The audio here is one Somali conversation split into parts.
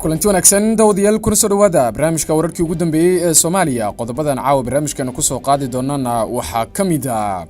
kulanti wanaagsan dawadayaal kuna soo dhawaada barnaamijka wararkii ugu dambeeyay ee Soomaaliya qodobadan caawa barnaamijkan ku soo qaadi doonana waxa kamid ah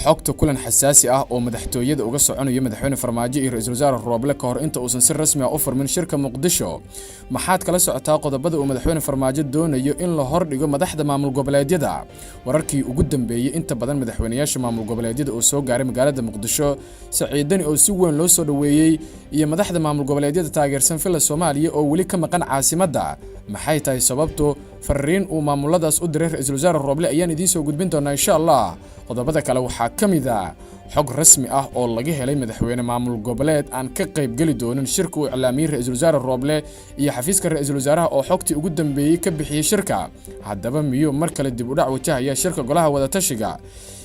xogta kulan xasaasi ah oo madaxtooyada uga soconayo madaxweyne Farmaajo iyo ra'iisul wasaare Rooble ka hor inta uusan si rasmi ah u furmin shirka Muqdisho maxaad kala socotaa qodobada uu madaxweyne Farmaajo doonayo in la hordhigo madaxda maamul goboleedyada wararkii ugu dambeeyay inta badan madaxweynayaasha maamul goboleedyada oo soo gaaray magaalada Muqdisho Saciidani oo si weyn loo soo dhaweeyay iyo madaxda maamul goboleedyada taageersan fila Soomaaliya oo wali ka maqan caasimadda maxay tahay sababtu fariin uu maamuladaas u diray ra'iisul wasaare Rooble ayaan idiin soo gudbin doonaa insha Allah qodobada kale waxa kamid ah xog rasmi ah oo laga helay madaxweyne maamul goboleed aan ka qayb gali doonin shirka uu iclaamiyay ra'iisul wasaare Rooble iyo xafiiska ra'iisul wasaaraha oo xogtii ugu dambeeyay ka bixiyay shirka haddaba miyuu mar kale dib u dhac wajahaya shirka golaha wada tashiga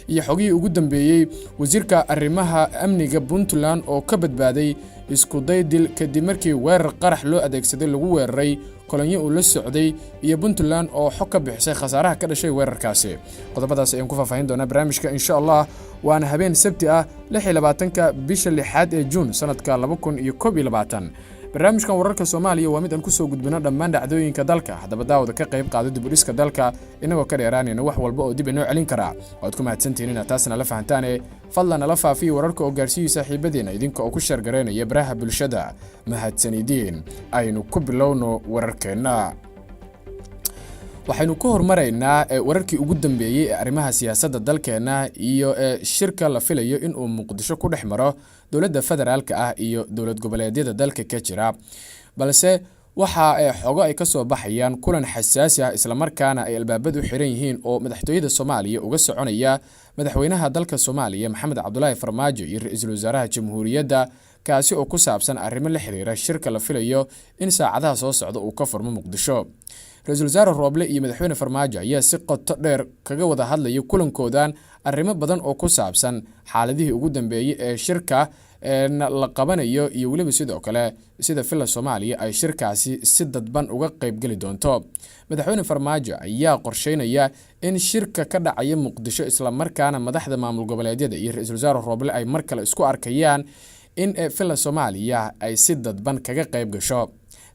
iyo xogii ugu dambeeyay wasiirka arrimaha amniga Puntland oo ka badbaaday isku daydil kadib markii weerar qarax loo adeegsaday lagu weeraray kolonyo uu la socday iyo Puntland oo xog ka bixisay khasaaraha ka dhashay weerarkaasi qodobadaas ayaan ku faahfaahin doonaa barnaamijka insha Allah waana habeen sabti ah 26 bisha 6 ee June sanadka 2021 barnaamijkan wararka Soomaaliya waa mid aan ku soo gudbino dhammaan dhacdooyinka dalka hadaba daawada ka qayb qaado dib u dhiska dalka inagoo ka dheeraanayna wax walba oo dib inoo celin kara waad ku mahadsantihiin inaad taasna la fahantaan fadlan la faafiyo wararka oo gaarsiiyo saaxiibadeena idinka oo ku shargareynaya baraha bulshada mahadsanidin aynu ku bilowno wararkeena waxaynu ku hormaraynaa wararkii ugu dambeeyay ee arrimaha siyaasadda dalkeena iyo shirka la filayo in uu Muqdisho ku dhexmaro dawladda federaalka ah iyo dawlad goboleedyada dalka ka jira balse waxa xogo ay ka soo baxayaan kulan xasaasi ah isla markaana ay albaabadu xiran yihiin oo madaxtooyada Soomaaliya uga soconaya madaxweynaha dalka Soomaaliya Maxamed Cabdullaahi Farmaajo iyo ra'iisul wasaaraha jamhuuriyadda kaasi oo ku saabsan arrimo la xiriira shirka la filayo in saacadaha soo socda uu ka furmo Muqdisho ra'iisul wasaare Rooble iyo madaxweyne Farmaajo ayaa si qoto dheer kaga wada hadlaya kulankoodan arrimo badan oo ku saabsan xaaladihii ugu dambeeyay ee shirka la qabanayo iyo waliba sidoo kale sida fila Soomaaliya ay shirkaasi si dadban uga qayb gali doonto madaxweyne Farmaajo ayaa qorsheynaya in shirka ka dhacaya Muqdisho isla markaana madaxda maamul goboleedyada iyo ra'iisul wasaare Rooble ay mar kale isku arkayaan in fila Soomaaliya ay si dadban kaga qayb gasho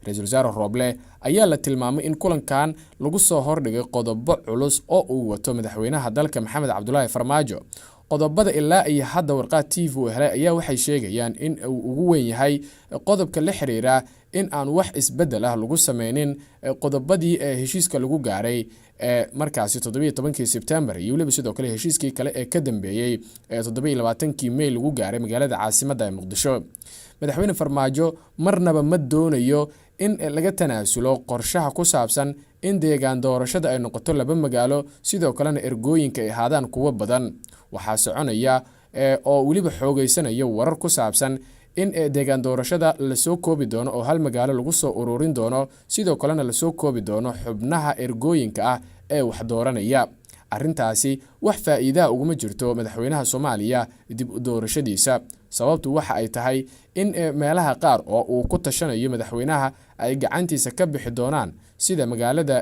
ra'iisul wasaare Rooble ayaa la tilmaamay in kulankan lagu soo hordhigay qodobo culus oo uu wato madaxweynaha dalka Maxamed Cabdullaahi Farmaajo qodobada ilaa iyo hadda warqad TV oo helay ayaa waxay sheegayaan in uu ugu weyn yahay qodobka la xiriira in aan wax isbedel ah lagu sameynin qodobadii heshiiska lagu gaaray markaasi 17 September iyo waliba sidoo kale heshiiskii kale ee ka dambeeyay 27 May lagu gaaray magaalada caasimadda ee Muqdisho madaxweyne Farmaajo marnaba ma doonayo in laga tanaasulo qorshaha ku saabsan in deegaan doorashada ay noqoto laba magaalo sidoo kalena ergooyinka ay ahaadaan kuwa badan waxaa soconaya oo waliba xoogaysanaya warar ku saabsan in deegaan doorashada la soo koobi doono oo hal magaalo lagu soo ururin doono sidoo kalena la soo koobi doono xubnaha ergooyinka ah ee wax dooranaya arrintaasi wax faa'iido ugu jirto madaxweynaha Soomaaliya dib u doorashadiisa sababtu waxa ay tahay in meelaha qaar oo uu ku tashanayo madaxweynaha ay gacantiisa ka bixi doonaan sida magaalada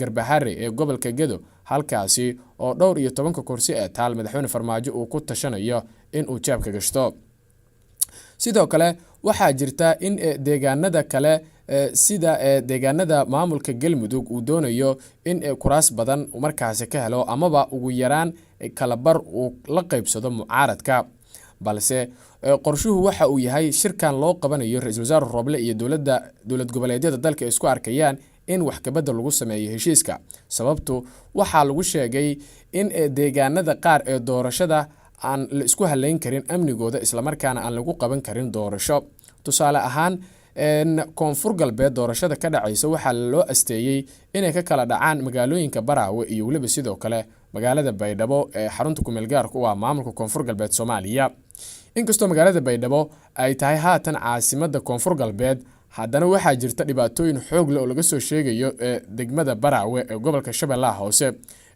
Garbahare ee gobolka Gedo halkaasi oo dhowr iyo 10 kursi ee taal madaxweyne Farmaajo uu ku tashanayo in uu jaabka gashto sidoo kale waxa jirta in deegaanada kale sida deegaanada maamulka Galmudug uu doonayo in kuraas badan markaas ka helo amaba ugu yaraan kala bar uu la qaybsado mucaaradka balse qorshuhu waxa uu yahay shirkan loo qabanayo ra'iisul wasaare Rooble iyo dawlad goboleedyada dalka isku arkayaan in wax ka bedel lagu sameeyo heshiiska sababtu waxa lagu sheegay in deegaanada qaar ee doorashada aan la isku haleyn karin amnigooda isla markaana aan lagu qaban karin doorasho tusaale ahaan koonfur galbeed doorashada ka dhacaysa waxa loo asteeyay inay ka kala dhacaan magaalooyinka Baraawe iyo waliba sidoo kale magaalada Baydhabo ee xarunta ku meel gaarka u ah maamulka koonfur galbeed Soomaaliya inkastoo magaalada Baydhabo ay tahay haatan caasimadda koonfur galbeed haddana waxaa jirta dhibaatooyin xoog leh oo laga soo sheegayo degmada Baraawe ee gobolka Shabeellaha Hoose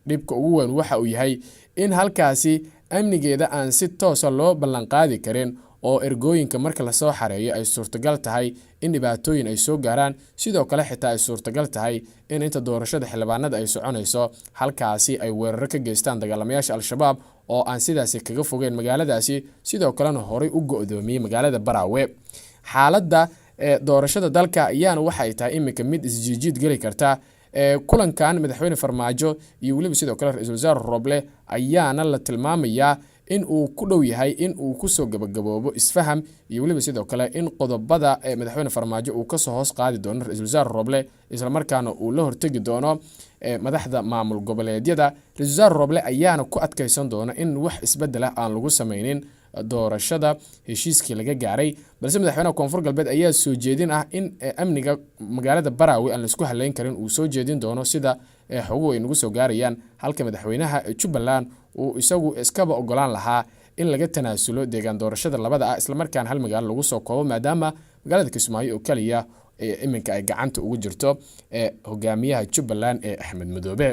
dhibka ugu weyn waxa uu yahay in halkaasi amnigeeda aan si toos ah loo ballan qaadi karin oo ergooyinka marka la soo xareeyo ay suurtagal tahay in dhibaatooyin ay soo gaaraan sidoo kale xitaa ay suurtagal tahay in inta doorashada xildhibaanada ay soconayso halkaasi ay weerar ka geystaan dagaalamayaasha al-shabaab oo aan sidaasi kaga fogeen magaaladaasi sidoo kalena horay u go'doomiyay magaalada Baraawe xaaladda doorashada dalka ayaana waxay tahay iminka mid isjiijiid geli karta. Kulankan madaxweyne Farmaajo iyo waliba sidoo kale ra'iisul wasaare Roble ayaana la tilmaamayaa in uu ku dhow yahay in uu ku soo gabagaboobo isfaham iyo waliba sidoo kale in qodobada madaxweyne Farmaajo uu ka soo hoos qaadi doono ra'iisul wasaare Roble isla markaana uu la hortagi doono madaxda maamul goboleedyada. Ra'iisul wasaare Roble ayaana ku adkeysan doona in wax isbedel ah aan lagu sameynin doorashada heshiiskii laga gaaray, balse madaxweynaha Koonfur Galbeed ayaa soo jeedin ah in amniga magaalada Baraawe aan la isku haleyn karin uu soo jeedin doono sida xogo ay nagu soo gaarayaan, halka madaxweynaha Jubbaland uu isagu iskaba ogolaan lahaa in laga tanaasulo deegaan doorashada labada ah isla markaana hal magaalo lagu soo koobo maadaama magaalada Kismaayo oo kaliya iminka ay gacanta ugu jirto hogaamiyaha Jubbaland Axmed Madoobe.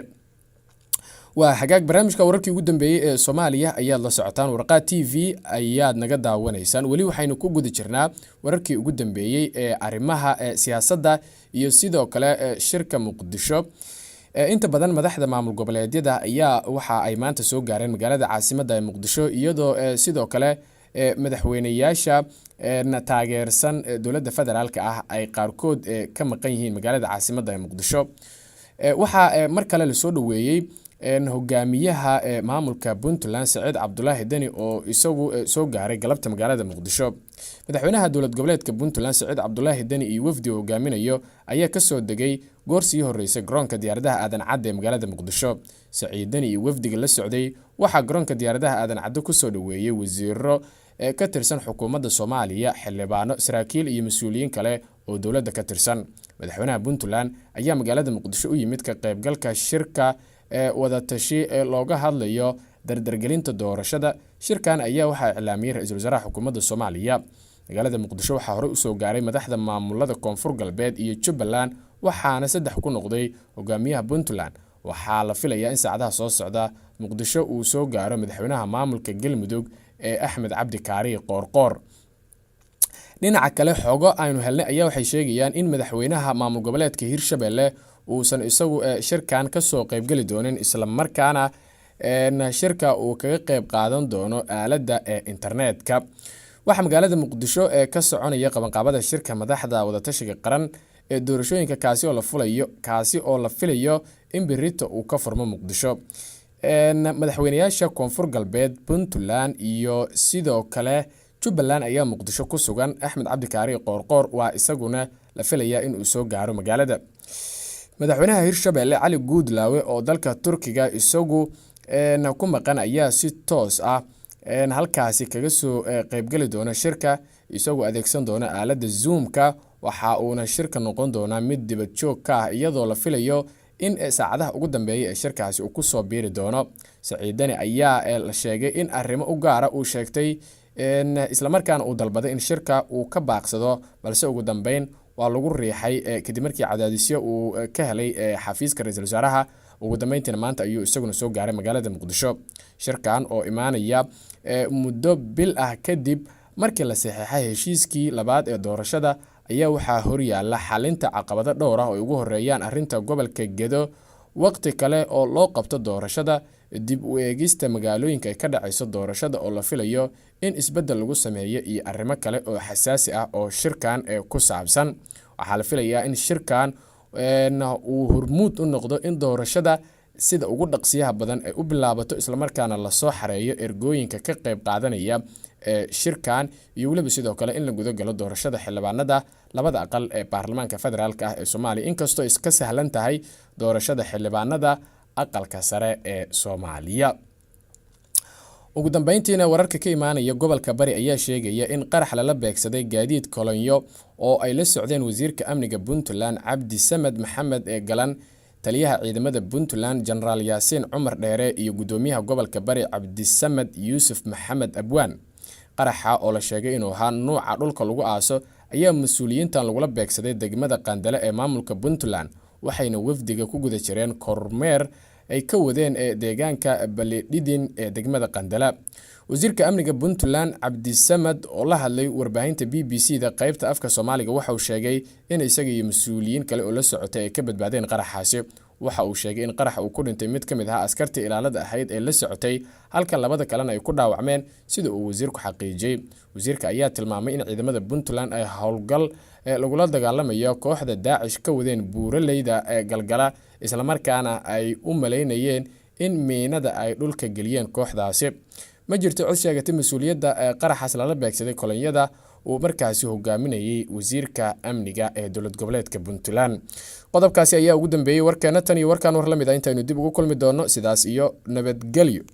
waa hagaag barnaamijka wararkii ugu dambeeyay ee Soomaaliya ayaad la socotaan. Warqaa TV ayaad naga daawanaysaan. wali waxaynu ku guda jirnaa wararkii ugu dambeeyay ee arrimaha siyaasadda iyo sidoo kale shirka Muqdisho. Inta badan madaxda maamul goboleedyada ayaa waxa ay maanta soo gaareen magaalada caasimadda ee Muqdisho iyadoo sidoo kale madaxweynayaasha taageersan dowladda federaalka ah ay qaarkood ka maqan yihiin magaalada caasimadda ee Muqdisho. Waxa mar kale la soo dhaweeyay hogaamiyaha maamulka Puntland Saciid Cabdulaahi Dani oo isagu soo gaaray galabta magaalada Muqdisho. Madaxweynaha dowlad goboleedka Puntland Saciid Cabdulaahi Dani iyo wafdi uu hogaaminayo ayaa ka soo degay goor sii horeysay garoonka diyaaradaha Aadan Cadde ee magaalada Muqdisho. Saciid Dani iyo wafdiga la socday waxa garoonka diyaaradaha Aadan Cadde ku soo dhaweeyay wasiiro ka tirsan xukuumadda Soomaaliya, xildhibaano, saraakiil iyo mas'uuliyiin kale oo dowladda ka tirsan. Madaxweynaha Puntland ayaa magaalada Muqdisho u yimid ka qaybgalka shirka wada tashi looga hadlayo dardargelinta doorashada. Shirkan ayaa waxaa iclaamiyay ra'iisul wasaaraha xukuumadda Soomaaliya. Magaalada Muqdisho waxaa hore u soo gaaray madaxda maamulada Koonfur Galbeed iyo Jubbaland waxaana 3 ku noqday hogaamiyaha Puntland. Waxaa la filayaa in saacadaha soo socda Muqdisho uu soo gaaro madaxweynaha maamulka Galmudug Axmed Cabdi Kaari Qoorqoor. dhinaca kale xogo aynu helnay ayaa waxay sheegayaan in madaxweynaha maamul goboleedka Hirshabelle uusan isagu shirkan ka soo qayb gali doonin isla markaana shirka uu kaga qayb qaadan doono aaladda internetka. waxa magaalada Muqdisho ka soconaya qabanqaabada shirka madaxda wada tashiga qaran ee doorashooyinka kaasi oo la filayo in berrito uu ka furmo Muqdisho. madaxweynayaasha Koonfur Galbeed, Puntland iyo sidoo kale Jubbaland ayaa Muqdisho ku sugan. Axmed Cabdi Kaari Qoorqoor waa isaguna la filayaa in uu soo gaaro magaalada. madaxweynaha Hirshabelle Cali Guudlaawe oo dalka Turkiga isagu ku maqan ayaa si toos ah halkaasi kaga soo qayb gali doona shirka isagoo adeegsan doona aaladda Zoom-ka. waxa uuna shirka noqon doona mid dibad joog ka ah iyadoo la filayo in saacadaha ugu dambeeyay ee shirkaasi uu ku soo biiri doono. Saciid Dani ayaa la sheegay in arrimo u gaara uu sheegtay isla markaana uu dalbaday in shirka uu ka baaqsado, balse ugu dambeyn waa lagu riixay kadib markii cadaadisyo uu ka helay xafiiska ra'iisul wasaaraha. ugu dambeyntiina maanta ayuu isaguna soo gaaray magaalada Muqdisho. shirkan oo imaanaya muddo bil ah kadib markii la saxeexay heshiiskii labaad ee doorashada ayaa waxaa horyaala xalinta caqabado dhowr ah oo ugu horeeyaan arrinta gobolka Gedo, waqti kale oo loo qabto doorashada, dib u eegista magaalooyinka ay ka dhacayso doorashada oo la filayo in isbedel lagu sameeyo iyo arrimo kale oo xasaasi ah oo shirkan ku saabsan. waxaa la filayaa in shirkan uu hormuud u noqdo in doorashada sida ugu dhaqsiyaha badan ay u bilaabato isla markaana la soo xareeyo ergooyinka ka qayb qaadanaya shirkan iyo waliba sidoo kale in la guda galo doorashada xildhibaanada labada aqal ee baarlamaanka federaalka ah ee Soomaaliya, inkastoo iska sahlan tahay doorashada xildhibaanada aqalka sare ee Soomaaliya. ugu dambeyntiina wararka ka imaanaya gobolka Bari ayaa sheegaya in qarax lala beegsaday gaadiid kolonyo oo ay la socdeen wasiirka amniga Puntland Cabdi Samed Maxamed ee Galan, taliyaha ciidamada Puntland General Yaasiin Cumar Dheere iyo gudoomiyaha gobolka Bari Cabdi Samed Yuusuf Maxamed Abwaan. qaraxa oo la sheegay inuu ahaa nooca dhulka lagu aaso ayaa mas'uuliyiintan lagula beegsaday degmada Qandale ee maamulka Puntland, waxayna wafdiga ku guda jireen kormeer ay ka wadeen deegaanka Balidin ee degmada Qandala. wasiirka amniga Puntland Cabdi Samed oo la hadlay warbaahinta BBC-da qaybta afka Soomaaliga waxa uu sheegay in isaga iyo mas'uuliyiin kale oo la socotay ay ka badbaadeen qaraxaasi. waxa uu sheegay in qarax uu ku dhintay mid ka mid ah askartii ilaalada ahayd ee la socotay halka labada kalena ay ku dhaawacmeen sida uu wasiirku xaqiijiyey. Wasiirka ayaa tilmaamay in ciidamada Puntland ay howlgal lagula dagaalamayo kooxda Daacish ka wadeen buuraleyda ee Galgala, islamarkaana ay u maleynayeen in miinada ay dhulka geliyeen kooxdaasi. Ma jirto cod sheegatay mas'uuliyadda qaraxaas lala beegsaday kolonyada uu markaasi hogaaminayay wasiirka amniga ee dowlad goboleedka Puntland. Qodobkaasi ayaa ugu dambeeyay warkeena tan iyo warkaan war la mid ah intaynu dib ugu kulmi doono, sidaas iyo nabadgelyo.